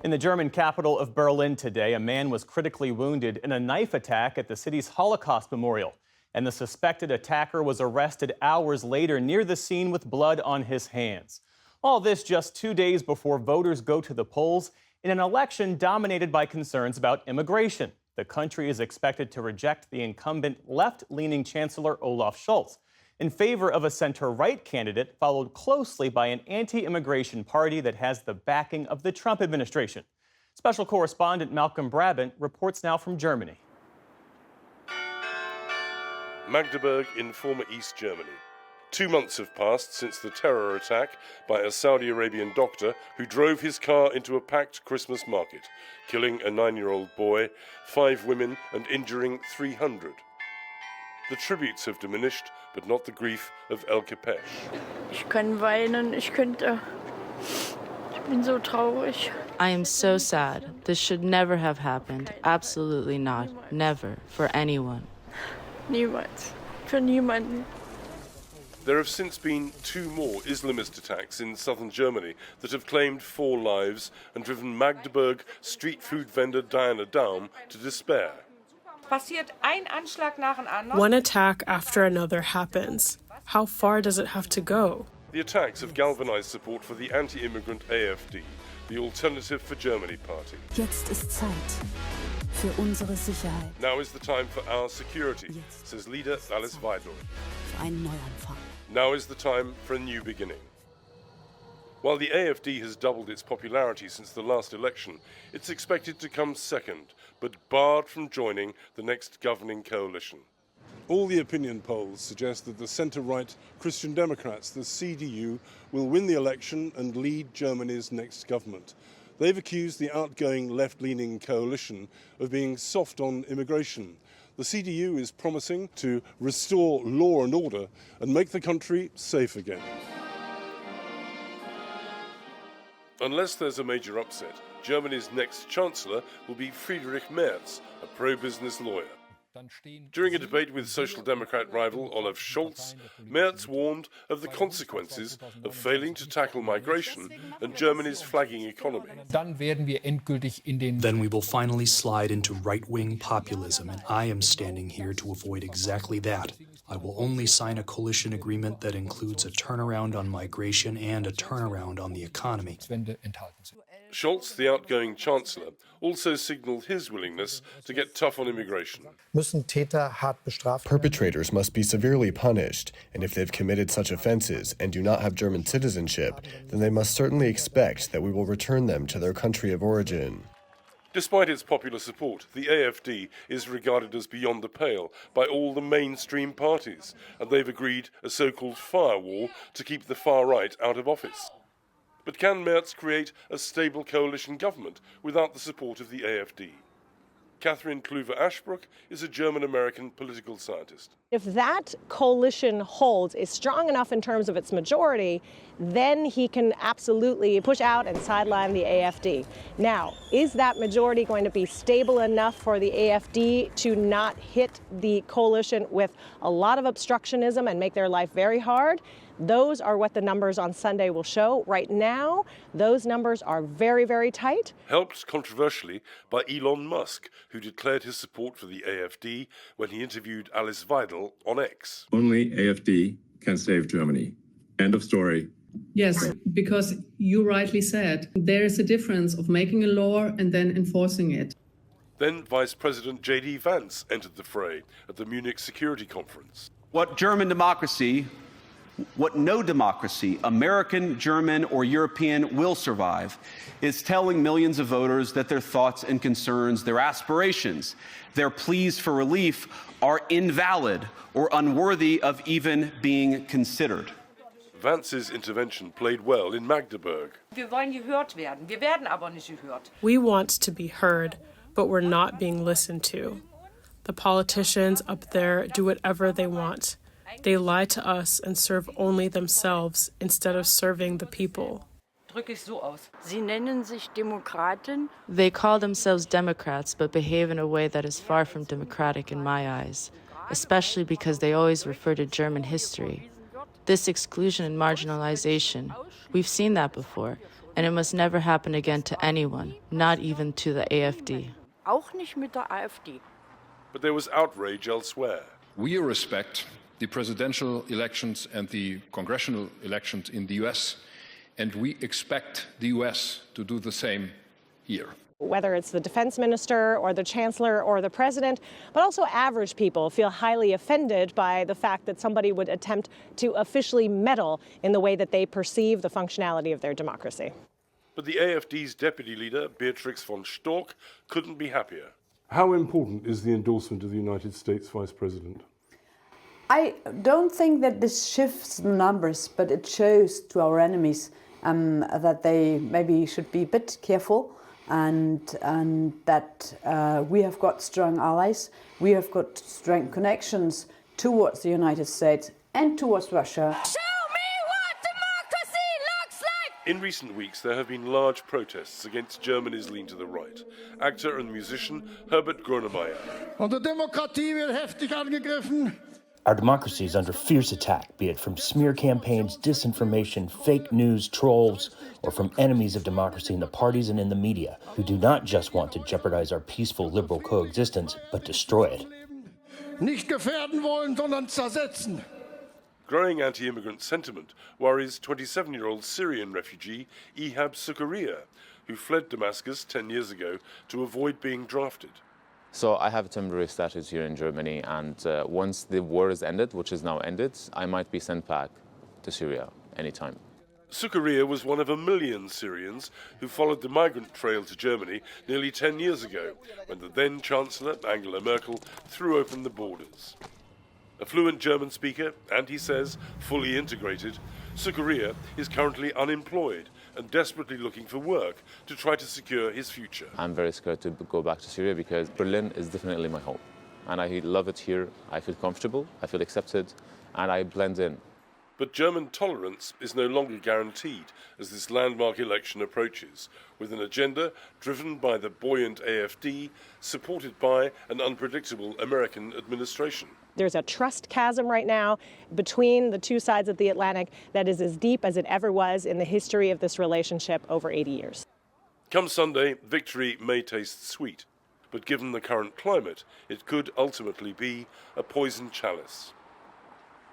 In the German capital of Berlin today, a man was critically wounded in a knife attack at the city's Holocaust Memorial. And the suspected attacker was arrested hours later near the scene with blood on his hands. All this just 2 days before voters go to the polls in an election dominated by concerns about immigration. The country is expected to reject the incumbent left-leaning Chancellor Olaf Scholz in favor of a center-right candidate followed closely by an anti-immigration party that has the backing of the Trump administration. Special correspondent Malcolm Brabant reports now from Germany. Magdeburg in former East Germany. 2 months have passed since the terror attack by a Saudi Arabian doctor who drove his car into a packed Christmas market, killing a 9-year-old boy, 5 women and injuring 300. The tributes have diminished, but not the grief of El Kapesh. Ich kann weinen, ich bin so traurig. I am so sad. This should never have happened. Absolutely not. Never. For anyone. Niemals. Für niemanden. There have since been 2 more Islamist attacks in southern Germany that have claimed 4 lives and driven Magdeburg street food vendor Diana Daum to despair. One attack after another happens. How far does it have to go? The attacks have galvanized support for the anti-immigrant AfD, the Alternative for Germany party. Jetzt ist Zeit für unsere Sicherheit. Now is the time for our security, says leader Alice Weidel. Für einen Neuanfang. Now is the time for a new beginning. While the AfD has doubled its popularity since the last election, it's expected to come second, but barred from joining the next governing coalition. All the opinion polls suggest that the centre-right Christian Democrats, the CDU, will win the election and lead Germany's next government. They've accused the outgoing left-leaning coalition of being soft on immigration. The CDU is promising to restore law and order and make the country safe again. Unless there's a major upset, Germany's next Chancellor will be Friedrich Merz, a pro-business lawyer. During a debate with Social Democrat rival Olaf Scholz, Merz warned of the consequences of failing to tackle migration and Germany's flagging economy. Then we will finally slide into right-wing populism, and I am standing here to avoid exactly that. I will only sign a coalition agreement that includes a turnaround on migration and a turnaround on the economy. Scholz, the outgoing Chancellor, also signalled his willingness to get tough on immigration. Perpetrators must be severely punished, and if they've committed such offenses and do not have German citizenship, then they must certainly expect that we will return them to their country of origin. Despite its popular support, the AfD is regarded as beyond the pale by all the mainstream parties, and they've agreed a so-called firewall to keep the far right out of office. But can Merz create a stable coalition government without the support of the AfD? Catherine Kluwer-Ashbrook is a German-American political scientist. If that coalition holds, is strong enough in terms of its majority, then he can absolutely push out and sideline the AfD. Now, is that majority going to be stable enough for the AfD to not hit the coalition with a lot of obstructionism and make their life very hard? Those are what the numbers on Sunday will show. Right now, those numbers are very, very tight. Helped controversially by Elon Musk, who declared his support for the AfD when he interviewed Alice Weidel on X. Only AfD can save Germany. End of story. Yes, because you rightly said, there is a difference of making a law and then enforcing it. Then Vice President J.D. Vance entered the fray at the Munich Security Conference. What no democracy, American, German, or European, will survive is telling millions of voters that their thoughts and concerns, their aspirations, their pleas for relief are invalid or unworthy of even being considered. Vance's intervention played well in Magdeburg. We want to be heard, but we're not being listened to. The politicians up there do whatever they want. They lie to us and serve only themselves instead of serving the people. Sie nennen sich Demokraten. They call themselves Democrats, but behave in a way that is far from democratic in my eyes, especially because they always refer to German history. This exclusion and marginalization, we've seen that before. And it must never happen again to anyone, not even to the AfD. Auch nicht mit der AfD. But there was outrage elsewhere. We respect the presidential elections and the congressional elections in the US, and we expect the US to do the same here. Whether it's the defense minister or the chancellor or the president, but also average people feel highly offended by the fact that somebody would attempt to officially meddle in the way that they perceive the functionality of their democracy. But the AfD's deputy leader, Beatrix von Storck, couldn't be happier. How important is the endorsement of the United States Vice President? I don't think that this shifts the numbers, but it shows to our enemies that they maybe should be a bit careful and that we have got strong allies, we have got strong connections towards the United States and towards Russia. In recent weeks, there have been large protests against Germany's lean to the right. Actor and musician Herbert Grönemeyer. Unsere Demokratie wird heftig angegriffen. Our democracy is under fierce attack, be it from smear campaigns, disinformation, fake news, trolls, or from enemies of democracy in the parties and in the media, who do not just want to jeopardize our peaceful liberal coexistence, but destroy it. Nicht gefährden wollen, sondern zersetzen. Growing anti-immigrant sentiment worries 27-year-old Syrian refugee Ihab Sukaria, who fled Damascus 10 years ago to avoid being drafted. So I have a temporary status here in Germany, and once the war is ended, which is now ended, I might be sent back to Syria anytime. Sukaria was one of a million Syrians who followed the migrant trail to Germany nearly 10 years ago, when the then Chancellor, Angela Merkel, threw open the borders. A fluent German speaker, and he says fully integrated, Sukaria is currently unemployed and desperately looking for work to try to secure his future. I'm very scared to go back to Syria because Berlin is definitely my home. And I love it here. I feel comfortable, I feel accepted, and I blend in. But German tolerance is no longer guaranteed as this landmark election approaches, with an agenda driven by the buoyant AfD, supported by an unpredictable American administration. There's a trust chasm right now between the two sides of the Atlantic that is as deep as it ever was in the history of this relationship over 80 years. Come Sunday, victory may taste sweet, but given the current climate, it could ultimately be a poisoned chalice.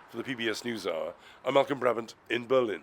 For the PBS News Hour, I'm Malcolm Brabant in Berlin.